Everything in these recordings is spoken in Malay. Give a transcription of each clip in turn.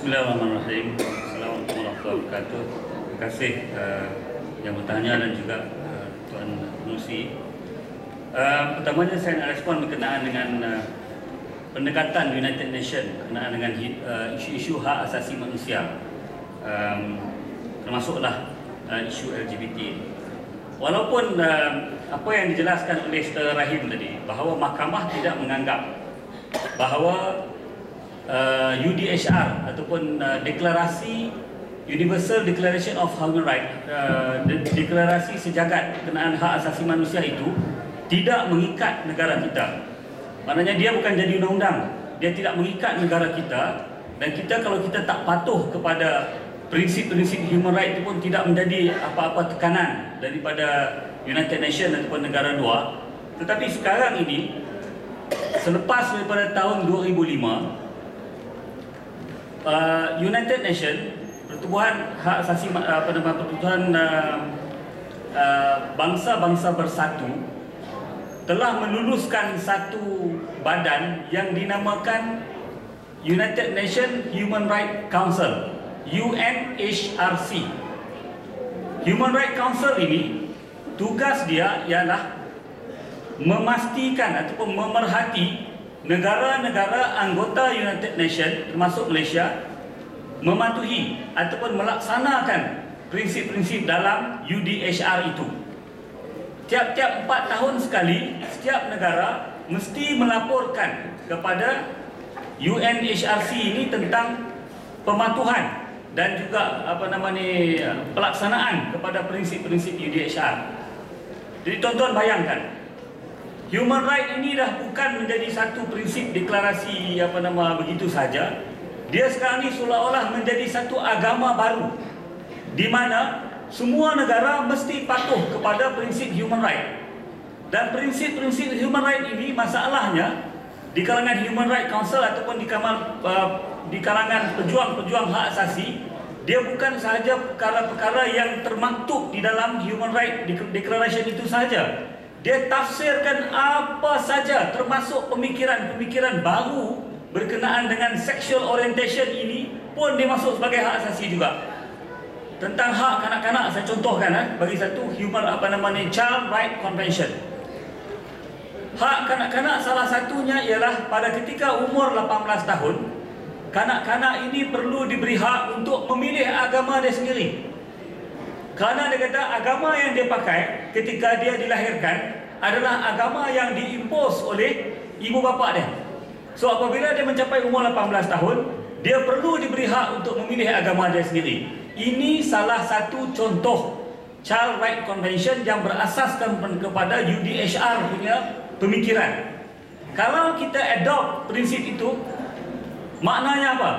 Bismillahirrahmanirrahim. Assalamualaikum warahmatullahi wabarakatuh. Terima kasih yang bertanya dan juga Tuan Pengerusi. Pertamanya saya nak respon berkenaan dengan pendekatan United Nations berkenaan dengan isu-isu hak asasi manusia, termasuklah isu LGBT. Walaupun apa yang dijelaskan oleh Saudara Rahim tadi, bahawa mahkamah tidak menganggap bahawa UDHR ataupun deklarasi Universal Declaration of Human Rights, deklarasi sejagat berkenaan hak asasi manusia itu tidak mengikat negara kita. Maknanya dia bukan jadi undang-undang, dia tidak mengikat negara kita, dan kita kalau kita tak patuh kepada prinsip-prinsip human rights itu pun tidak menjadi apa-apa tekanan daripada United Nations ataupun negara luar. Tetapi sekarang ini, selepas daripada tahun 2005, United Nations, Pertubuhan Hak Asasi Pertubuhan Bangsa-Bangsa Bersatu telah meluluskan satu badan yang dinamakan United Nations Human Rights Council, UNHRC. Human Rights Council ini, tugas dia ialah memastikan ataupun memerhati negara-negara anggota United Nations termasuk Malaysia mematuhi ataupun melaksanakan prinsip-prinsip dalam UDHR itu. Tiap-tiap 4 tahun sekali, setiap negara mesti melaporkan kepada UNHRC ini tentang pematuhan dan juga pelaksanaan kepada prinsip-prinsip UDHR. Jadi tuan-tuan bayangkan, human right ini dah bukan menjadi satu prinsip deklarasi begitu saja. Dia sekarang ini seolah-olah menjadi satu agama baru, di mana semua negara mesti patuh kepada prinsip human right. Dan prinsip-prinsip human right ini, masalahnya di kalangan Human Rights Council ataupun di kalangan pejuang-pejuang hak asasi, dia bukan sahaja perkara-perkara yang termaktub di dalam Human Rights Declaration itu saja. Dia tafsirkan apa saja, termasuk pemikiran-pemikiran baru berkenaan dengan sexual orientation ini pun dimasuk sebagai hak asasi juga. Tentang hak kanak-kanak, saya contohkan bagi satu Child Right Convention. Hak kanak-kanak salah satunya ialah pada ketika umur 18 tahun, kanak-kanak ini perlu diberi hak untuk memilih agama dia sendiri. Kerana dia kata agama yang dia pakai ketika dia dilahirkan adalah agama yang diimpos oleh ibu bapa dia. So apabila dia mencapai umur 18 tahun, dia perlu diberi hak untuk memilih agama dia sendiri. Ini salah satu contoh Child Right Convention yang berasaskan kepada UDHR punya pemikiran. Kalau kita adopt prinsip itu, maknanya apa?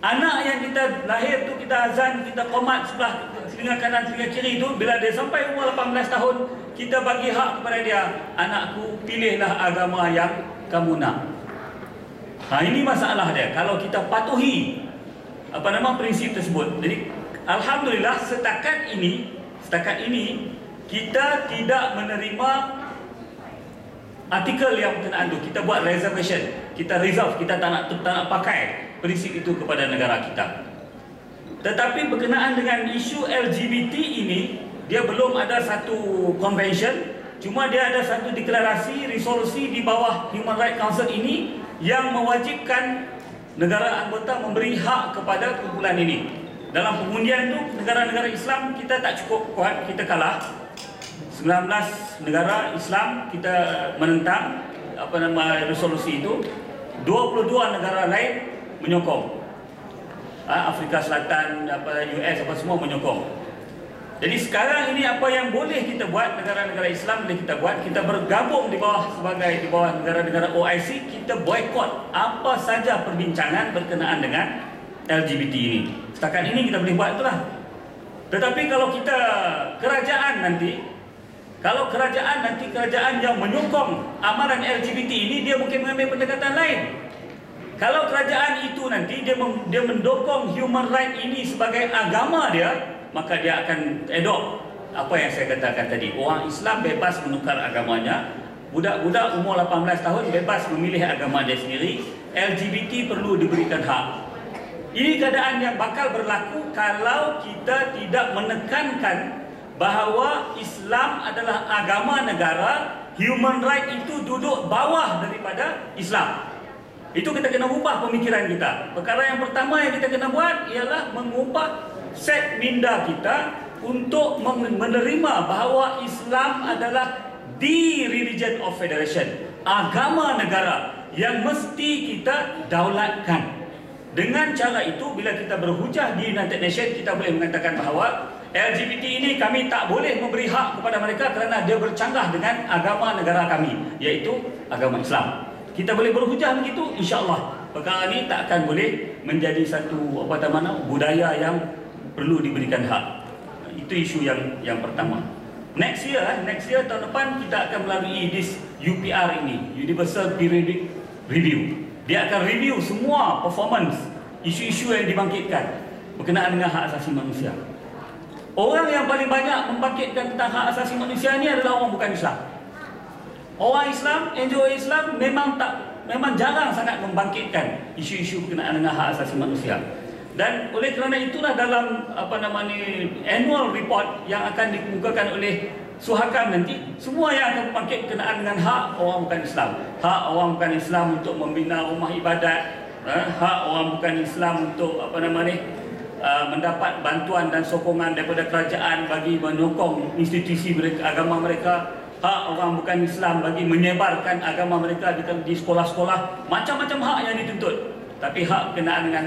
Anak yang kita lahir tu, kita azan, kita qomat sebelah telinga kanan, telinga kiri itu, bila dia sampai umur 18 tahun, kita bagi hak kepada dia, anakku, pilihlah agama yang kamu nak. Ini masalah dia. Kalau kita patuhi prinsip tersebut. Jadi alhamdulillah setakat ini kita tidak menerima artikel yang berkenaan itu. Kita buat reservation, kita reserve, kita tak nak pakai prinsip itu kepada negara kita. Tetapi berkenaan dengan isu LGBT ini, dia belum ada satu convention, cuma dia ada satu deklarasi, resolusi di bawah Human Rights Council ini yang mewajibkan negara anggota memberi hak kepada kumpulan ini. Dalam pengundian itu, negara-negara Islam kita tak cukup kuat, kita kalah. 19 negara Islam kita menentang resolusi itu. 22 negara lain menyokong. Afrika Selatan, US semua menyokong. Jadi sekarang ini apa yang boleh kita buat, negara-negara Islam boleh kita buat, kita bergabung di bawah negara-negara OIC, kita boikot apa saja perbincangan berkenaan dengan LGBT ini. Setakat ini kita boleh buat itulah. Tetapi kalau kita kerajaan yang menyokong amalan LGBT ini, dia mungkin mengambil pendekatan lain. Kalau kerajaan itu nanti dia mendukung human right ini sebagai agama dia, maka dia akan adopt apa yang saya katakan tadi. Orang Islam bebas menukar agamanya, budak-budak umur 18 tahun bebas memilih agama dia sendiri, LGBT perlu diberikan hak. Ini keadaan yang bakal berlaku kalau kita tidak menekankan bahawa Islam adalah agama negara, human right itu duduk bawah daripada Islam. Itu kita kena ubah pemikiran kita. Perkara yang pertama yang kita kena buat ialah mengubah set minda kita untuk menerima bahawa Islam adalah the religion of federation, agama negara yang mesti kita daulatkan. Dengan cara itu, bila kita berhujah di United Nations, kita boleh mengatakan bahawa LGBT ini kami tak boleh memberi hak kepada mereka kerana dia bercanggah dengan agama negara kami, iaitu agama Islam. Kita boleh berhujah begitu, insya-Allah. Perkara ini tak akan boleh menjadi satu budaya yang perlu diberikan hak. Itu isu yang pertama. Next year tahun depan kita akan melalui this UPR ini, Universal Periodic Review. Dia akan review semua performance isu-isu yang dibangkitkan berkenaan dengan hak asasi manusia. Orang yang paling banyak membangkitkan tentang hak asasi manusia ini adalah orang bukan Islam. Orang Islam, NGO Islam memang jarang sangat membangkitkan isu-isu berkenaan dengan hak asasi manusia. Dan oleh kerana itulah dalam annual report yang akan dikemukakan oleh Suhakam nanti, semua yang akan membangkit berkenaan dengan hak orang bukan Islam. Hak orang bukan Islam untuk membina rumah ibadat, hak orang bukan Islam untuk mendapat bantuan dan sokongan daripada kerajaan bagi menyokong institusi agama mereka, hak orang bukan Islam bagi menyebarkan agama mereka di sekolah-sekolah, macam-macam hak yang dituntut. Tapi hak berkenaan dengan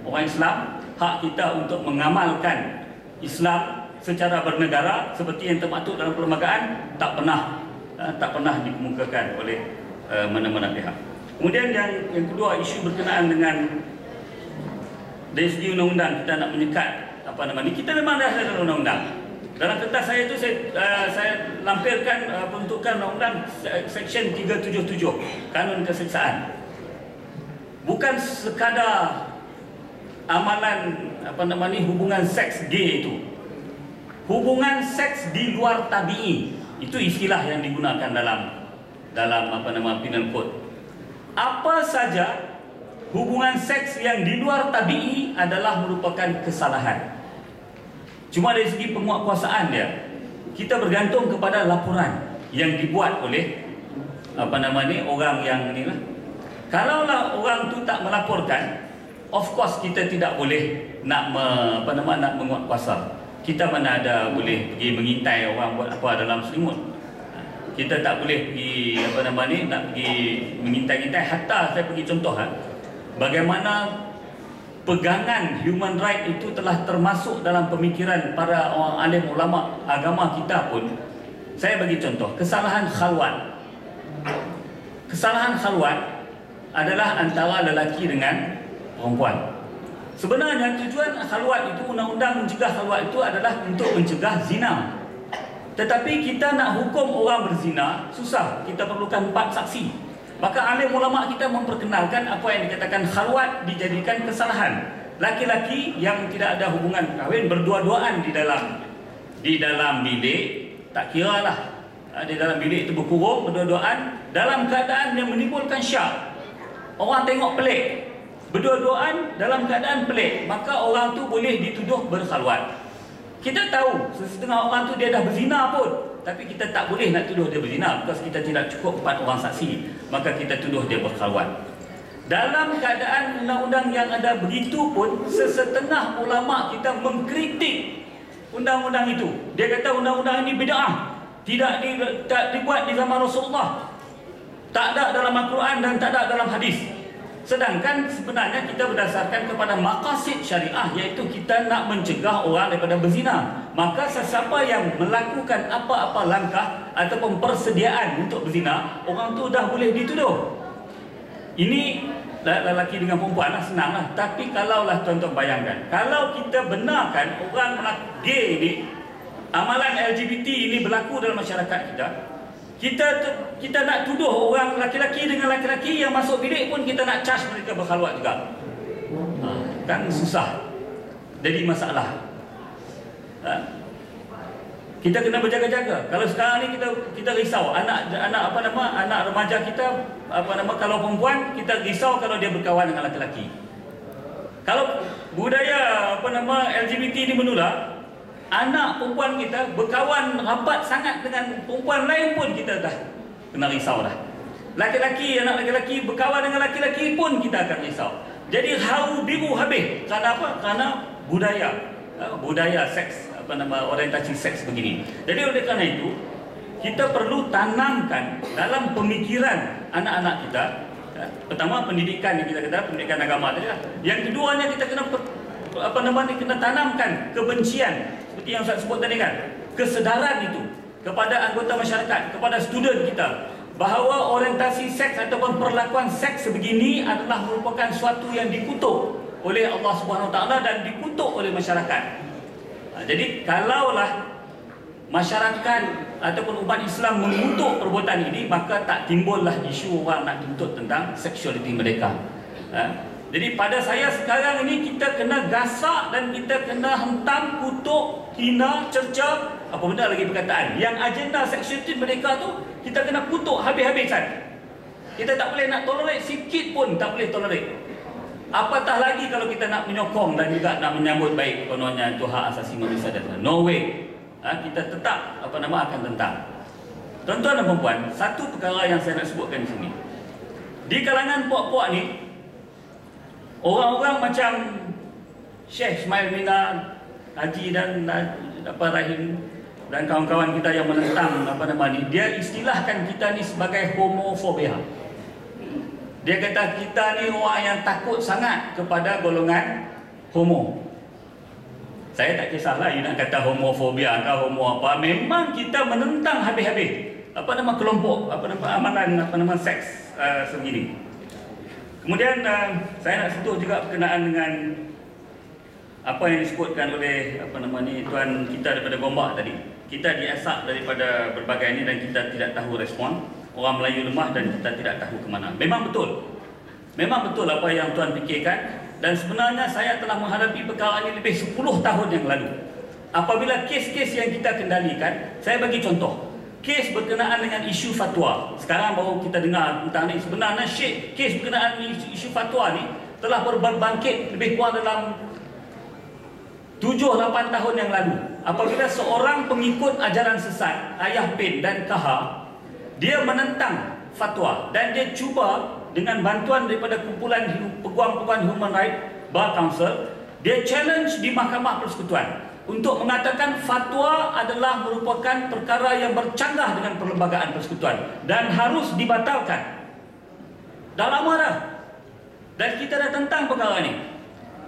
orang Islam, hak kita untuk mengamalkan Islam secara bernegara seperti yang termaktub dalam perlembagaan tak pernah dikemukakan oleh mana-mana pihak. Kemudian yang kedua, isu berkenaan dengan dari segi undang-undang, kita nak menyekat kita memang dah ada dalam undang-undang. Dalam kertas saya itu saya lampirkan peruntukan undang-undang Seksyen 377 Kanun Keseksaan. Bukan sekadar amalan hubungan seks gay itu. Hubungan seks di luar tabi'i, itu istilah yang digunakan dalam penal code. Apa saja hubungan seks yang di luar tabi'i adalah merupakan kesalahan. Cuma dari segi penguatkuasaan dia, kita bergantung kepada laporan yang dibuat oleh orang yang inilah. Kalaulah orang tu tak melaporkan, of course kita tidak boleh nak menguatkuasa. Kita mana ada boleh pergi mengintai orang buat apa dalam selimut. Kita tak boleh pergi nak pergi mengintai-intai. Hatta saya pergi contoh bagaimana pegangan human right itu telah termasuk dalam pemikiran para orang alim ulama agama kita pun. Saya bagi contoh kesalahan khalwat. Kesalahan khalwat adalah antara lelaki dengan perempuan. Sebenarnya tujuan khalwat itu, undang-undang mencegah khalwat itu adalah untuk mencegah zina. Tetapi kita nak hukum orang berzina susah, kita perlukan 4 saksi. Maka alim ulama kita memperkenalkan apa yang dikatakan khalwat dijadikan kesalahan. Laki-laki yang tidak ada hubungan kahwin berdua-duaan di dalam bilik, tak kira lah di dalam bilik itu berkurung berdua-duaan dalam keadaan yang menimbulkan syak. Orang tengok pelik, berdua-duaan dalam keadaan pelik, maka orang tu boleh dituduh berkhalwat. Kita tahu setengah orang tu dia dah berzina pun, tapi kita tak boleh nak tuduh dia berzina kerana kita tidak cukup 4 orang saksi, maka kita tuduh dia berkhalwat. Dalam keadaan undang-undang yang ada begitu pun, sesetengah ulama kita mengkritik undang-undang itu. Dia kata undang-undang ini bid'ah, tidak dibuat di zaman Rasulullah, tak ada dalam Al-Quran dan tak ada dalam hadis. Sedangkan sebenarnya kita berdasarkan kepada maqasid syariah, iaitu kita nak mencegah orang daripada berzina. Maka sesiapa yang melakukan apa-apa langkah ataupun persediaan untuk berzina, orang tu dah boleh dituduh. Ini lelaki dengan perempuan lah, senang lah. Tapi kalaulah tuan-tuan bayangkan, kalau kita benarkan orang gay ini, amalan LGBT ini berlaku dalam masyarakat kita nak tuduh orang laki-laki dengan laki-laki yang masuk bilik pun kita nak charge mereka berkhalwat juga. Kan susah. Jadi masalah. Kita kena berjaga-jaga. Kalau sekarang ni kita risau anak remaja kita kalau perempuan kita risau kalau dia berkawan dengan laki-laki. Kalau budaya LGBT ini menular, anak perempuan kita berkawan rapat sangat dengan perempuan lain pun kita dah kena risau dah. Anak lelaki berkawan dengan lelaki pun kita akan risau. Jadi haru biru habis. Kerana apa? Kerana budaya seks, orientasi seks begini. Jadi oleh kerana itu, kita perlu tanamkan dalam pemikiran anak-anak kita. Pertama, pendidikan yang kita kata, pendidikan agama tadi lah. Yang keduanya, kita kena kena tanamkan kebencian, seperti yang saya sebut tadi kan, kesedaran itu kepada anggota masyarakat, kepada student kita, bahawa orientasi seks ataupun perlakuan seks sebegini adalah merupakan suatu yang dikutuk oleh Allah Subhanahu Wa Taala dan dikutuk oleh masyarakat. Jadi kalaulah masyarakat ataupun umat Islam mengutuk perbuatan ini, maka tak timbullah isu orang nak tuntut tentang seksualiti mereka. Jadi pada saya sekarang ini, kita kena gasak dan kita kena hentam, kutuk, hina, cerca, apa benda lagi perkataan yang agenda seksualiti mereka tu kita kena kutuk habis-habisan. Kita tak boleh nak tolerate sikit pun, tak boleh tolerate. Apatah lagi kalau kita nak menyokong dan juga nak menyambut baik kononnya itu hak asasi manusia dan no way. Kita tetap akan tentang. Tuan-tuan dan puan-puan, satu perkara yang saya nak sebutkan di sini. Di kalangan puak-puak ni, orang-orang macam Syekh Ismail Mina, Haji dan Rahim dan kawan-kawan kita yang menentang dia istilahkan kita ni sebagai homofobia. Dia kata kita ni orang yang takut sangat kepada golongan homo. Saya tak kisahlah you nak kata homofobia atau homo apa, memang kita menentang habis-habis kelompok amalan seks sebegini. Kemudian saya nak sentuh juga berkenaan dengan apa yang disebutkan oleh tuan kita daripada Gombak tadi. Kita diasak daripada berbagai ini dan kita tidak tahu respon. Orang Melayu lemah dan kita tidak tahu ke mana. Memang betul apa yang tuan fikirkan. Dan sebenarnya saya telah menghadapi perkara ini lebih 10 tahun yang lalu. Apabila kes-kes yang kita kendalikan, saya bagi contoh. Kes berkenaan dengan isu fatwa. Sekarang baru kita dengar tentang ini. Sebenarnya kes berkenaan isu fatwa ni telah berbangkit lebih kurang dalam 7-8 tahun yang lalu. Apabila seorang pengikut ajaran sesat, Ayah Pin dan Kaha, dia menentang fatwa dan dia cuba dengan bantuan daripada kumpulan peguam-peguam Human Rights Bar Council, dia challenge di Mahkamah Persekutuan untuk mengatakan fatwa adalah merupakan perkara yang bercanggah dengan perlembagaan persekutuan dan harus dibatalkan. Dah lama dah. Dan kita dah tentang perkara ini.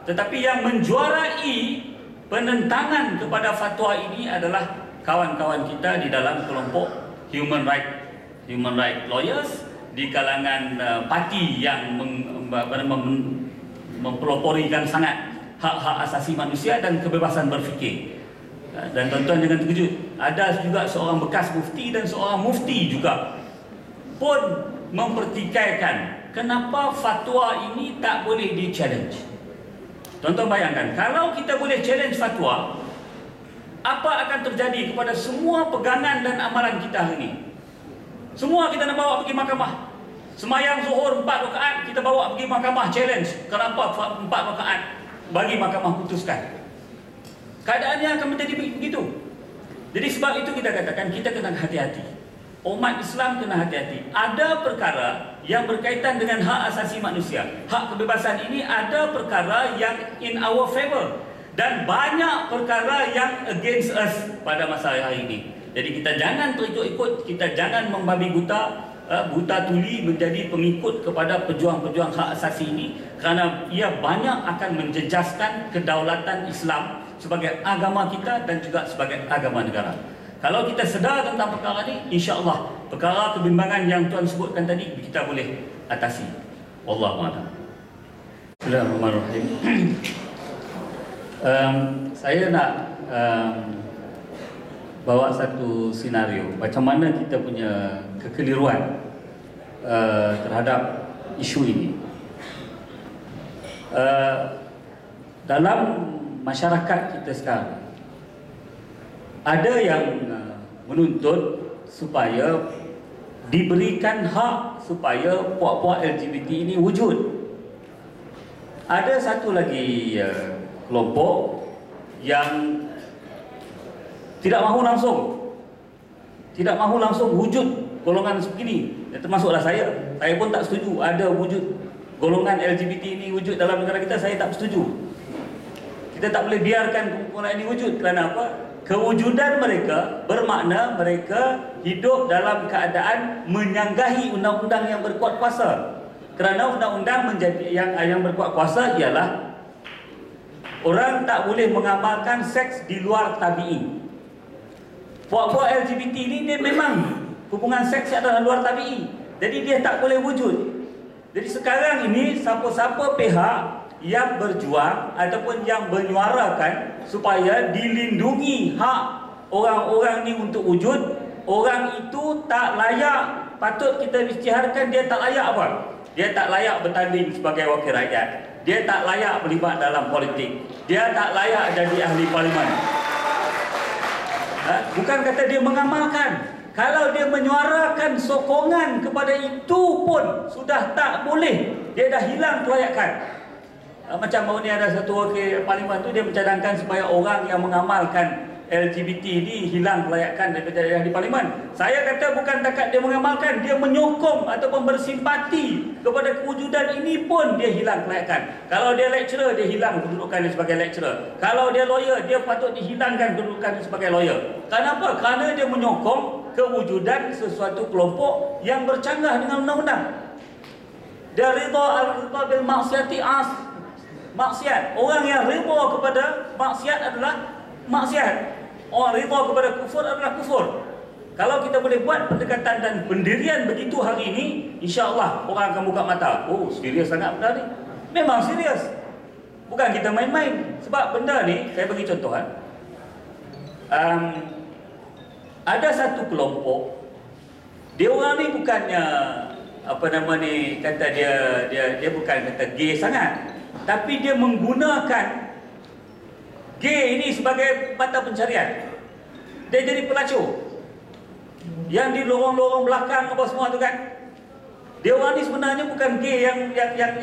Tetapi yang menjuarai penentangan kepada fatwa ini adalah kawan-kawan kita di dalam kelompok human right lawyers, di kalangan parti yang mempeloporikan sangat hak-hak asasi manusia dan kebebasan berfikir. Dan tuan-tuan jangan terkejut, ada juga seorang bekas mufti dan seorang mufti juga pun mempertikaikan kenapa fatwa ini tak boleh di-challenge. Tuan-tuan bayangkan, kalau kita boleh challenge fatwa, apa akan terjadi kepada semua pegangan dan amalan kita hari ini? Semua kita nak bawa pergi mahkamah. Semayang zuhur 4 rakaat, kita bawa pergi mahkamah challenge. Kenapa 4 rakaat? Bagi mahkamah putuskan. Keadaannya akan menjadi begitu. Jadi sebab itu kita katakan kita kena hati-hati. Umat Islam kena hati-hati. Ada perkara yang berkaitan dengan hak asasi manusia. Hak kebebasan ini ada perkara yang in our favor. Dan banyak perkara yang against us pada masa hari ini. Jadi kita jangan terikut-ikut, kita jangan membabi buta tuli menjadi pengikut kepada pejuang-pejuang hak asasi ini, kerana ia banyak akan menjejaskan kedaulatan Islam sebagai agama kita dan juga sebagai agama negara. Kalau kita sedar tentang perkara ini, insya-Allah perkara kebimbangan yang tuan sebutkan tadi kita boleh atasi. Wallahu a'lam. Bismillahirrahmanirrahim. Saya nak bawa satu senario macam mana kita punya kekeliruan terhadap isu ini. Dalam masyarakat kita sekarang ada yang menuntut supaya diberikan hak supaya puak-puak LGBT ini wujud. Ada satu lagi kelompok yang tidak mahu langsung wujud golongan sebegini. Termasuklah saya pun tak setuju ada wujud golongan LGBT ini wujud dalam negara kita. Saya tak setuju. Kita tak boleh biarkan golongan ini wujud. Kerana apa? Kewujudan mereka bermakna mereka hidup dalam keadaan menyanggahi undang-undang yang berkuat kuasa. Kerana undang-undang menjadi yang berkuat kuasa ialah orang tak boleh mengamalkan seks di luar tabi'i. Puak-puak LGBT ni dia memang hubungan seks adalah luar tabi'i. Jadi dia tak boleh wujud. Jadi sekarang ini siapa-siapa pihak yang berjuang ataupun yang menyuarakan supaya dilindungi hak orang-orang ni untuk wujud, orang itu tak layak, patut kita isytiharkan dia tak layak apa? Dia tak layak bertanding sebagai wakil rakyat. Dia tak layak terlibat dalam politik. Dia tak layak jadi ahli parlimen. Bukan kata dia mengamalkan. Kalau dia menyuarakan sokongan kepada itu pun sudah tak boleh. Dia dah hilang kelayakan. Macam baru ni ada satu wakil parlimen tu dia mencadangkan supaya orang yang mengamalkan LGBT ni hilang kelayakan daripada ahli parlimen. Saya kata bukan takat dia mengamalkan, dia menyokong ataupun bersimpati kepada kewujudan ini pun dia hilang kelayakan. Kalau dia lecturer, dia hilang kedudukan dia sebagai lecturer. Kalau dia lawyer, dia patut dihilangkan kedudukan dia sebagai lawyer. Kenapa? Kerana dia menyokong kewujudan sesuatu kelompok yang bercanggah dengan undang-undang. Dia rida bil maksiati maksiat. Orang yang rida kepada maksiat adalah maksiat. Orang rida kepada kufur adalah kufur. Kalau kita boleh buat pendekatan dan pendirian begitu hari ini, insya-Allah orang akan buka mata. Oh, serius sangat benda ni. Memang serius. Bukan kita main-main. Sebab benda ni, saya bagi contoh ada satu kelompok, dia orang ni bukannya kata dia bukan kata gay sangat, tapi dia menggunakan gay ini sebagai mata pencarian. Dia jadi pelacur. Yang di lorong-lorong belakang apa semua tu kan. Dia orang ni sebenarnya bukan gay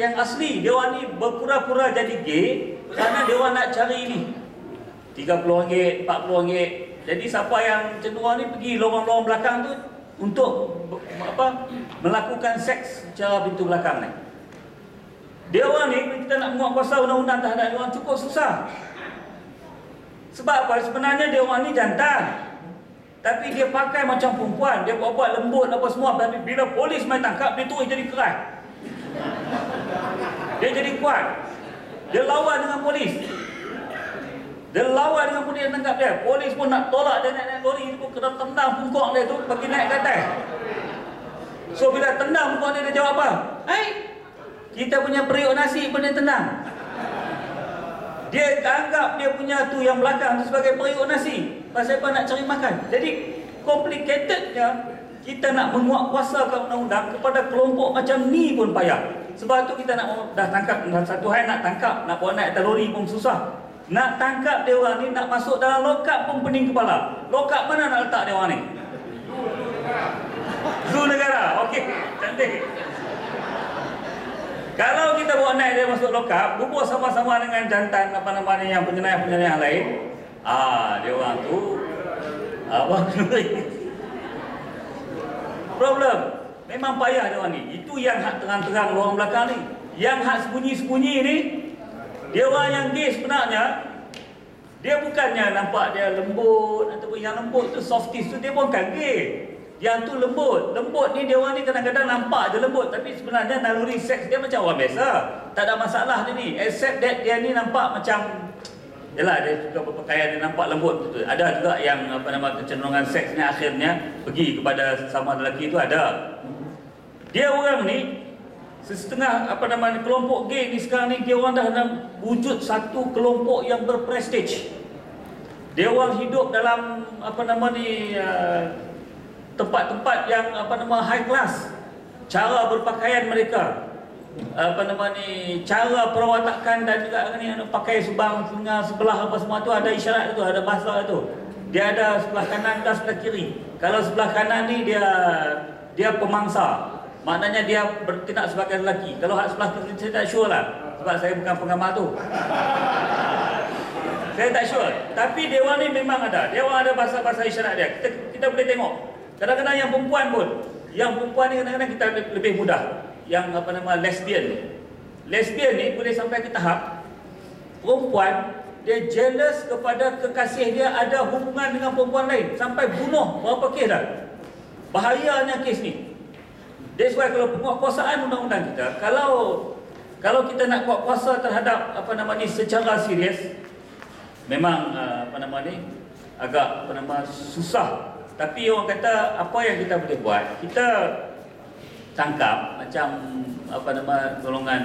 yang asli. Dia orang ni berpura-pura jadi gay kerana dia orang nak cari ini RM30, RM40. Jadi siapa yang cenderung ni pergi lorong-lorong belakang tu untuk melakukan seks secara pintu belakang ni. Dia orang ni kita nak menguatkuasa undang-undang terhadap dia orang cukup susah. Sebab apa? Sebenarnya dia orang ni jantan. Tapi dia pakai macam perempuan, dia buat lembut apa semua, tapi bila polis mai tangkap dia terus jadi keras. Dia jadi kuat. Dia lawan dengan polis. Dia lawan dengan polis yang tangkap dia. Polis pun nak tolak dia naik lori, dia pun kena tendang pungkok dia tu bagi naik ke atas. So bila tendang pungkok dia, dia jawab apa? Kita punya periuk nasi pun dia tendang. Dia anggap dia punya tu yang belakang tu sebagai periuk nasi. Pasal apa? Nak cari makan. Jadi complicatednya kita nak menguatkuasakan undang-undang kepada kelompok macam ni pun payah. Sebab tu kita nak dah tangkap satu hari, nak tangkap, nak buat naik atas lori pun susah. Nak tangkap dia orang ni, nak masuk dalam lokap pun pening kepala. Lokap mana nak letak dia orang ni? Zoo negara. Okey, cantik. Kalau kita bawa naik dia masuk lokap, bubuh sama-sama dengan jantan yang penjenayah-penjenayah lain, dia orang tu problem. Memang payah dia orang ni. Itu yang hak terang-terang orang belakang ni. Yang hak sembunyi-sembunyi ni, dia orang yang gay sebenarnya, dia bukannya nampak dia lembut ataupun yang lembut tu softies tu, dia bukan gay. Yang tu lembut. Lembut ni dia orang ni kadang-kadang nampak je lembut, tapi sebenarnya naluri seks dia macam orang biasa. Tak ada masalah dia ni. Except that dia ni nampak macam, yalah, dia suka berpakaian, dia nampak lembut betul. Ada juga yang kecenderungan seksnya akhirnya pergi kepada sama lelaki tu ada. Dia orang ni setengah kelompok gay ni sekarang ni, dia orang dah wujud satu kelompok yang berprestij. Dia orang hidup dalam tempat-tempat yang high class. Cara berpakaian mereka, cara perawatakan dan juga pakai subang sebelah apa semua tu ada isyarat tu, ada bahasa tu. Dia ada sebelah kanan dan sebelah kiri. Kalau sebelah kanan ni dia pemangsa, maknanya dia bertindak sebagai lelaki. Kalau sebelah kiri saya tak sure lah. Sebab saya bukan pengamal tu. Saya tak sure. Tapi dewan ni memang ada. Dewan ada bahasa-bahasa isyarat dia. Kita boleh tengok. Kadang-kadang yang perempuan pun. Yang perempuan ni kadang-kadang kita lebih mudah. Yang apa nama lesbian ni. Lesbian ni boleh sampai ke tahap perempuan dia jealous kepada kekasih dia ada hubungan dengan perempuan lain. Sampai bunuh berapa kes dah. Bahayanya kes ni. That's why kalau penguatkuasaan undang-undang kita, kalau kita nak kuat kuasa terhadap apa nama ni secara serius, memang apa nama ni agak apa nama susah. Tapi orang kata apa yang kita boleh buat, kita tangkap macam apa nama golongan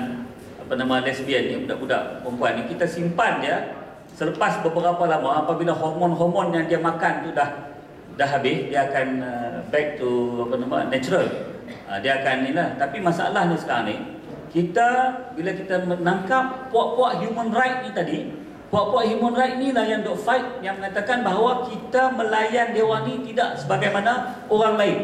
apa nama lesbian ni, budak-budak perempuan ni, kita simpan dia selepas beberapa lama apabila hormon-hormon yang dia makan tu dah habis, dia akan back to apa nama natural. Dia akan ni lah. Tapi masalahnya sekarang ni, kita bila kita menangkap puak-puak human right ni tadi, puak-puak human right ni lah yang duk fight, yang mengatakan bahawa kita melayan dewan ni tidak sebagaimana orang lain.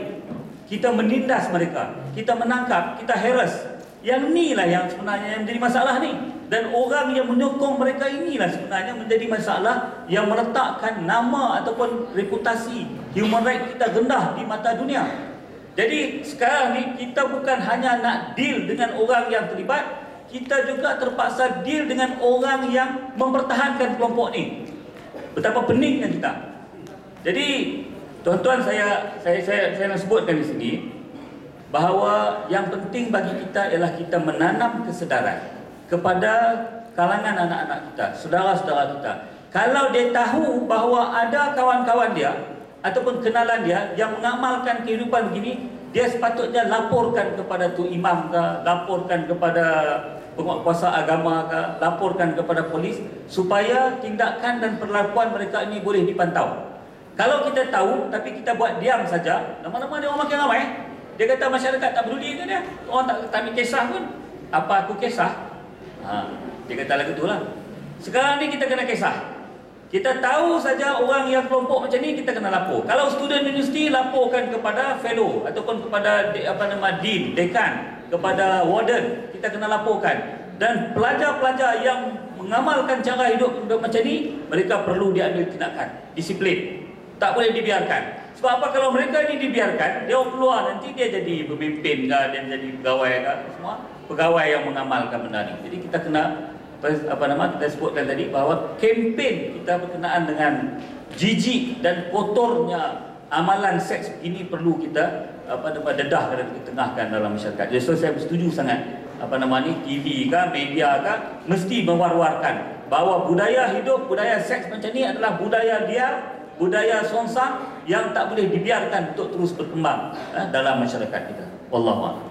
Kita menindas mereka, kita menangkap, kita harass. Yang ni lah yang sebenarnya yang menjadi masalah ni. Dan orang yang menyokong mereka inilah sebenarnya menjadi masalah yang meletakkan nama ataupun reputasi human right kita rendah di mata dunia. Jadi sekarang ni kita bukan hanya nak deal dengan orang yang terlibat, kita juga terpaksa deal dengan orang yang mempertahankan kelompok ni. Betapa peningnya kita. Jadi tuan-tuan, saya nak sebutkan di sini bahawa yang penting bagi kita ialah kita menanam kesedaran kepada kalangan anak-anak kita, saudara-saudara kita. Kalau dia tahu bahawa ada kawan-kawan dia ataupun kenalan dia yang mengamalkan kehidupan begini, dia sepatutnya laporkan kepada tu imam ke, laporkan kepada penguatkuasa agama ke, laporkan kepada polis supaya tindakan dan perlakuan mereka ini boleh dipantau. Kalau kita tahu tapi kita buat diam saja, lama-lama dia orang makin ramai. Dia kata masyarakat tak peduli ke dia, orang tak ambil kisah pun. Apa aku kisah? Dia kata lagu tu lah. Sekarang ni kita kena kisah. Kita tahu saja orang yang kelompok macam ni, kita kena lapor. Kalau student universiti, laporkan kepada fellow ataupun kepada apa nama dean, dekan, kepada warden, kita kena laporkan. Dan pelajar-pelajar yang mengamalkan cara hidup macam ni, mereka perlu diambil tindakan, disiplin. Tak boleh dibiarkan. Sebab apa, kalau mereka ni dibiarkan, dia keluar nanti dia jadi pemimpin ke, dia jadi pegawai ke, semua pegawai yang mengamalkan benda ni. Jadi kita kena apa nama kita sebutkan tadi bahawa kempen kita berkenaan dengan jijik dan kotornya amalan seks ini perlu kita apa nama dedah dan ketengahkan dalam masyarakat. Jadi so, saya bersetuju sangat apa nama ni TV ke, media ke mesti mewar-warkan bahawa budaya hidup, budaya seks macam ni adalah budaya liar, budaya songsang yang tak boleh dibiarkan untuk terus berkembang dalam masyarakat kita. Wallahu a'lam.